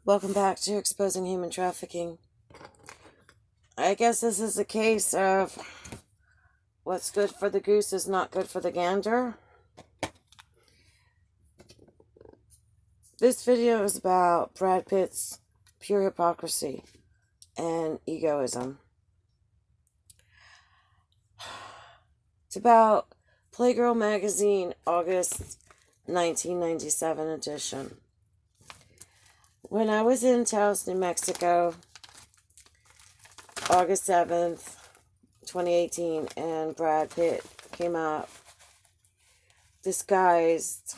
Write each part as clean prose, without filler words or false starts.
Welcome back to Exposing Human Trafficking. I guess this is a case of what's good for the goose is not good for the gander. This video is about Brad Pitt's pure hypocrisy and egoism. It's about Playgirl magazine, August 1997 edition. When I was in Taos, New Mexico, August 7th, 2018, and Brad Pitt came out disguised,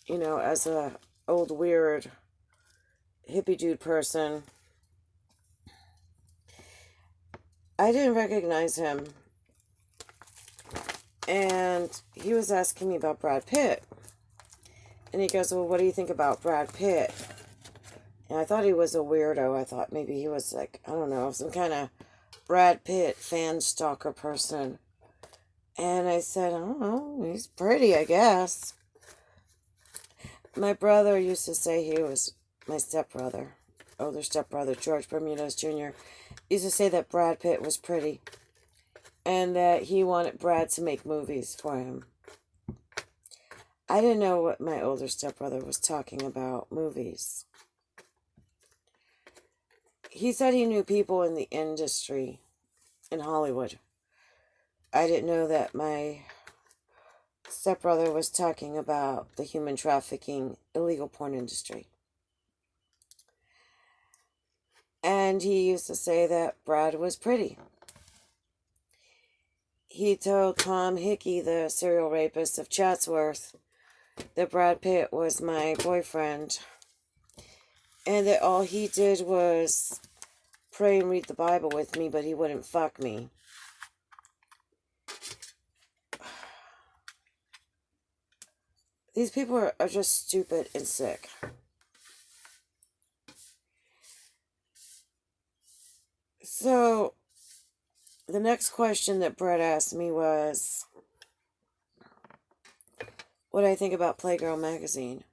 as a old weird hippie dude person. I didn't recognize him. And he was asking me about Brad Pitt. And he goes, well, what do you think about Brad Pitt? And I thought he was a weirdo. I thought maybe he was some kind of Brad Pitt fan stalker person. And I said, I don't know, he's pretty, I guess. My brother used to say he was my stepbrother, older stepbrother, George Bermudez Jr., used to say that Brad Pitt was pretty and that he wanted Brad to make movies for him. I didn't know what my older stepbrother was talking about, movies. He said he knew people in the industry in Hollywood. I didn't know that my stepbrother was talking about the human trafficking, illegal porn industry. And he used to say that Brad was pretty. He told Tom Hickey, the serial rapist of Chatsworth, that Brad Pitt was my boyfriend. And that all he did was pray and read the Bible with me, but he wouldn't fuck me. These people are just stupid and sick. So, the next question that Brett asked me was, what do I think about Playgirl magazine?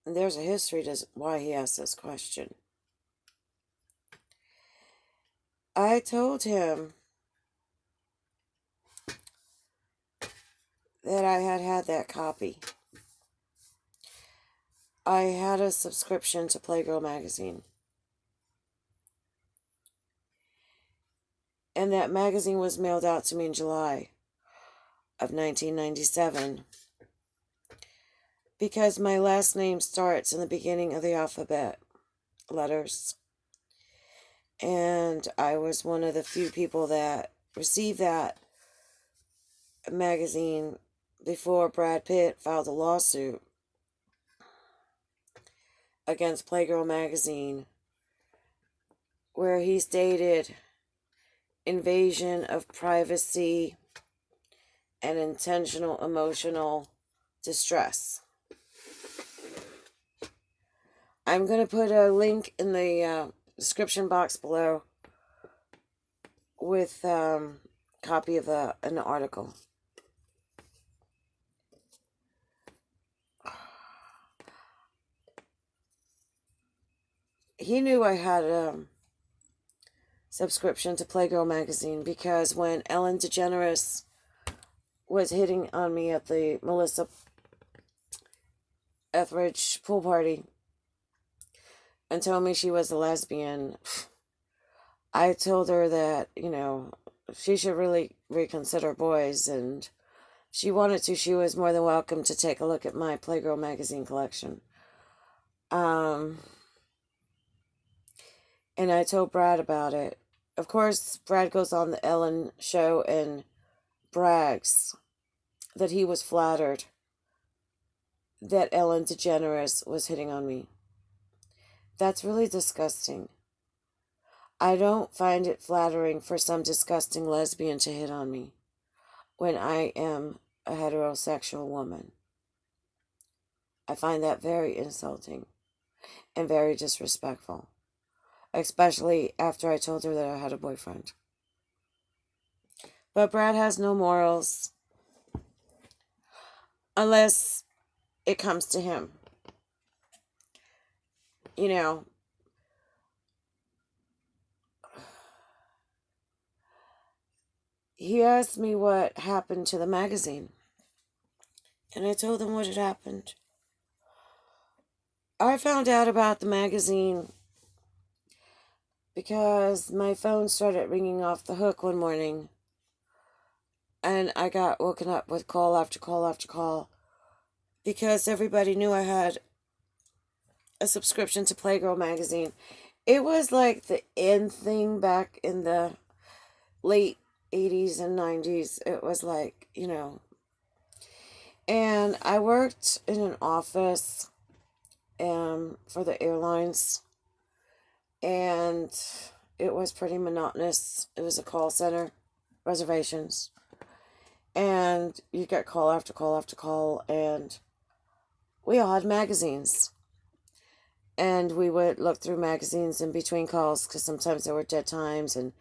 And there's a history to why he asked this question. I told him that I had that copy. I had a subscription to Playgirl magazine. And that magazine was mailed out to me in July of 1997. Because my last name starts in the beginning of the alphabet, letters. And I was one of the few people that received that magazine before Brad Pitt filed a lawsuit against Playgirl magazine, where he stated invasion of privacy and intentional emotional distress. I'm going to put a link in the description box below with a copy of an article. He knew I had a subscription to Playgirl magazine because when Ellen DeGeneres was hitting on me at the Melissa Etheridge pool party and told me she was a lesbian, I told her that, she should really reconsider boys, and if she wanted to, she was more than welcome to take a look at my Playgirl magazine collection. And I told Brad about it. Of course, Brad goes on the Ellen show and brags that he was flattered that Ellen DeGeneres was hitting on me. That's really disgusting. I don't find it flattering for some disgusting lesbian to hit on me when I am a heterosexual woman. I find that very insulting and very disrespectful, especially after I told her that I had a boyfriend. But Brad has no morals. Unless it comes to him. You know, he asked me what happened to the magazine. And I told him what had happened. I found out about the magazine because my phone started ringing off the hook one morning. And I got woken up with call after call after call. Because everybody knew I had a subscription to Playgirl magazine. It was like the in thing back in the late 80s and 90s. It was like, And I worked in an office for the airlines. And it was pretty monotonous. It was a call center, reservations. And you get call after call after call. And we all had magazines. And we would look through magazines in between calls because sometimes there were dead times. And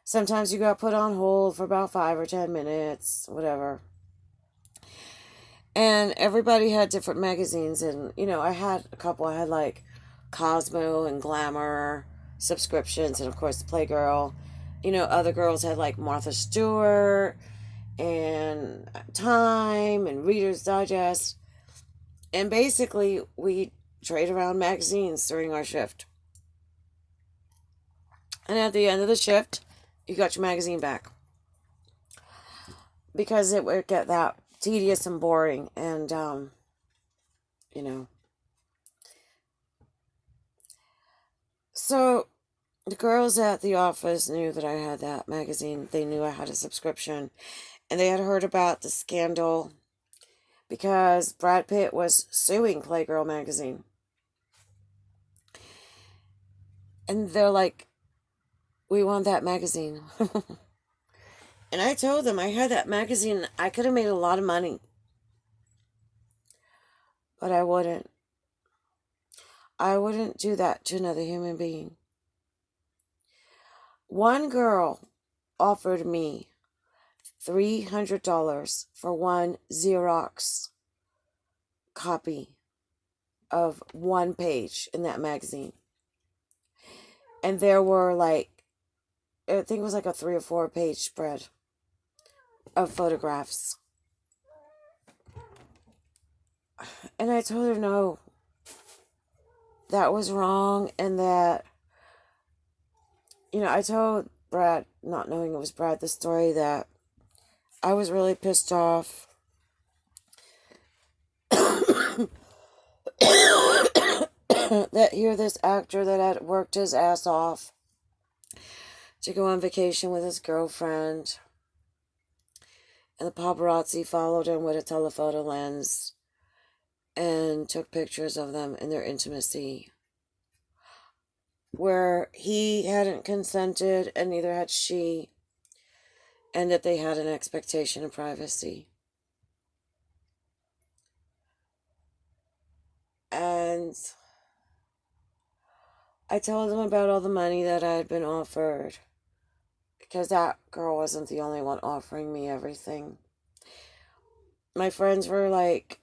sometimes you got put on hold for about 5 or 10 minutes, whatever. And everybody had different magazines. And, I had a couple. I had like Cosmo and Glamour subscriptions. And of course, the Playgirl. Other girls had like Martha Stewart and Time and Reader's Digest. And basically, we trade around magazines during our shift. And at the end of the shift, you got your magazine back. Because it would get that tedious and boring. And, So, the girls at the office knew that I had that magazine. They knew I had a subscription. And they had heard about the scandal because Brad Pitt was suing Playgirl magazine. And they're like, we want that magazine. And I told them I had that magazine. I could have made a lot of money. But I wouldn't. I wouldn't do that to another human being. One girl offered me $300 for one Xerox copy of one page in that magazine. And there were I think it was like a 3 or 4 page spread of photographs. And I told her no. That was wrong, and that, I told Brad, not knowing it was Brad, the story that I was really pissed off that here this actor that had worked his ass off to go on vacation with his girlfriend, and the paparazzi followed him with a telephoto lens and took pictures of them in their intimacy, where he hadn't consented and neither had she, and that they had an expectation of privacy. And I told them about all the money that I had been offered, because that girl wasn't the only one offering me everything. My friends were like,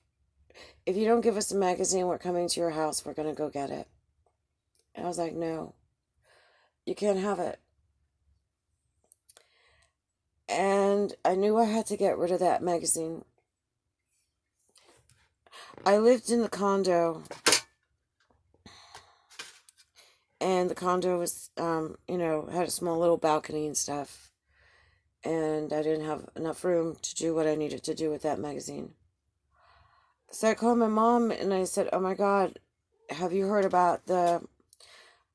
if you don't give us a magazine, we're coming to your house, we're going to go get it. And I was like, no, you can't have it. And I knew I had to get rid of that magazine. I lived in the condo, and the condo was, had a small little balcony and stuff. And I didn't have enough room to do what I needed to do with that magazine. So I called my mom and I said, oh my God, have you heard about the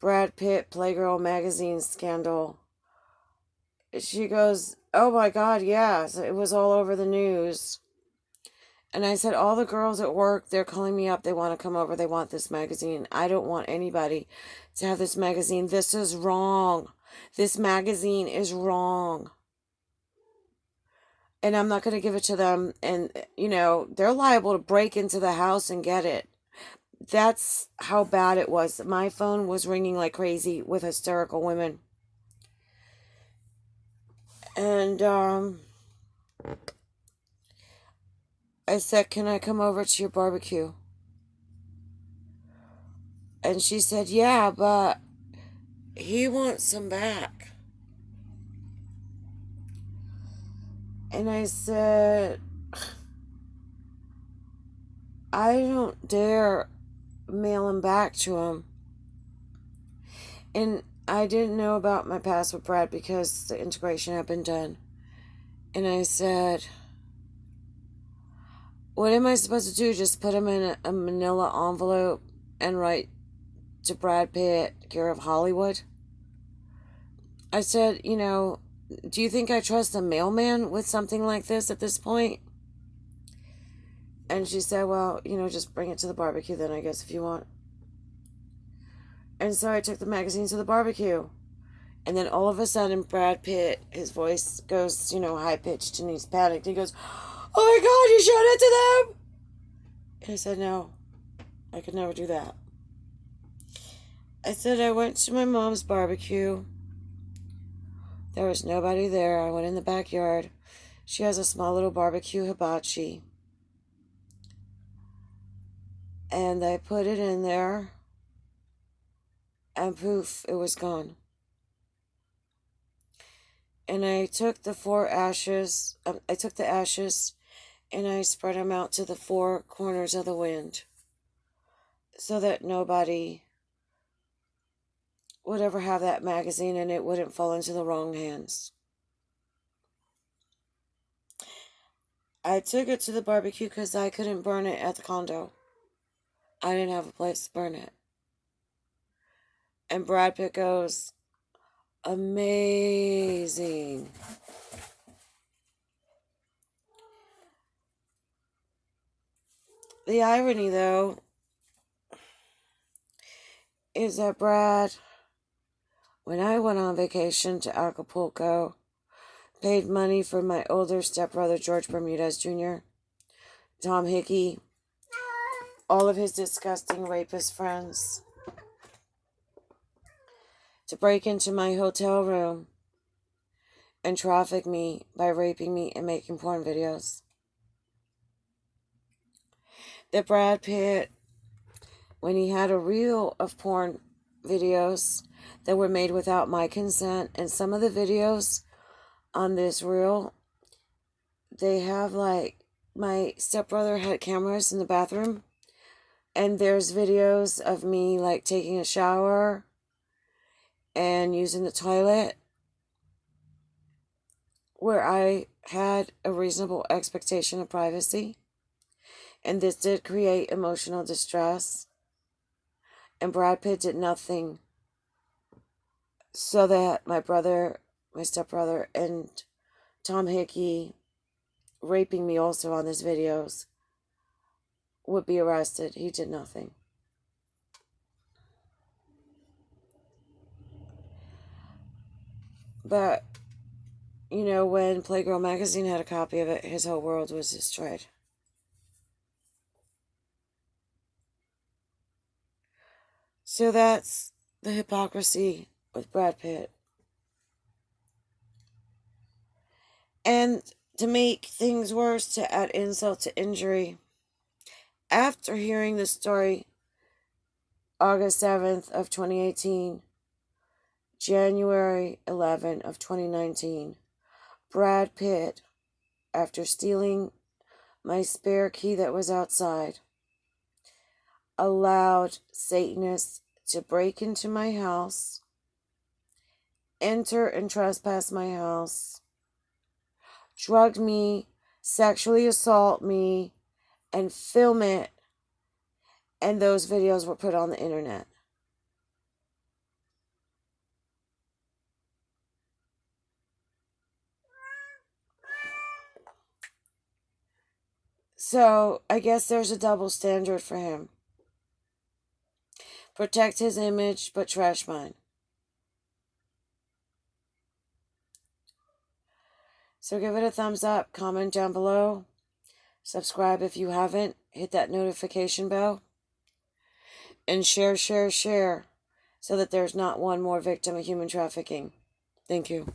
Brad Pitt Playgirl magazine scandal? She goes, oh my God, yeah, so it was all over the news. And I said, all the girls at work, they're calling me up. They want to come over. They want this magazine. I don't want anybody to have this magazine. This is wrong. This magazine is wrong. And I'm not going to give it to them. And, they're liable to break into the house and get it. That's how bad it was. My phone was ringing like crazy with hysterical women. And, I I said, can I come over to your barbecue? And she said, yeah, but he wants some back. And I said, I don't dare mail him back to him. And I didn't know about my past with Brad because the integration had been done. And I said, what am I supposed to do? Just put him in a manila envelope and write to Brad Pitt, care of Hollywood? I said, do you think I trust a mailman with something like this at this point? And she said, well, just bring it to the barbecue then, I guess, if you want. And so I took the magazine to the barbecue. And then all of a sudden, Brad Pitt, his voice goes, high-pitched, and he's panicked. He goes, oh my God, you showed it to them? And I said, no, I could never do that. I said, I went to my mom's barbecue. There was nobody there. I went in the backyard. She has a small little barbecue hibachi. And I put it in there. And poof, it was gone. And I took the ashes and I spread them out to the four corners of the wind so that nobody would ever have that magazine and it wouldn't fall into the wrong hands. I took it to the barbecue because I couldn't burn it at the condo. I didn't have a place to burn it. And Brad Pitt goes, amazing. The irony, though, is that Brad, when I went on vacation to Acapulco, paid money for my older stepbrother, George Bermudez Jr., Tom Hickey, all of his disgusting rapist friends, to break into my hotel room and traffic me by raping me and making porn videos. That Brad Pitt, when he had a reel of porn videos that were made without my consent, and some of the videos on this reel, they have my stepbrother had cameras in the bathroom, and there's videos of me taking a shower and using the toilet where I had a reasonable expectation of privacy. And this did create emotional distress. And Brad Pitt did nothing so that my stepbrother, and Tom Hickey, raping me also on these videos, would be arrested. He did nothing. But, when Playgirl magazine had a copy of it, his whole world was destroyed. So that's the hypocrisy with Brad Pitt. And to make things worse, to add insult to injury, after hearing the story, August 7th of 2018, January 11th of 2019, Brad Pitt, after stealing my spare key that was outside, allowed Satanists to break into my house, enter and trespass my house, drug me, sexually assault me, and film it, and those videos were put on the internet. So, I guess there's a double standard for him. Protect his image, but trash mine. So give it a thumbs up, comment down below, subscribe if you haven't, hit that notification bell, and share, so that there's not one more victim of human trafficking. Thank you.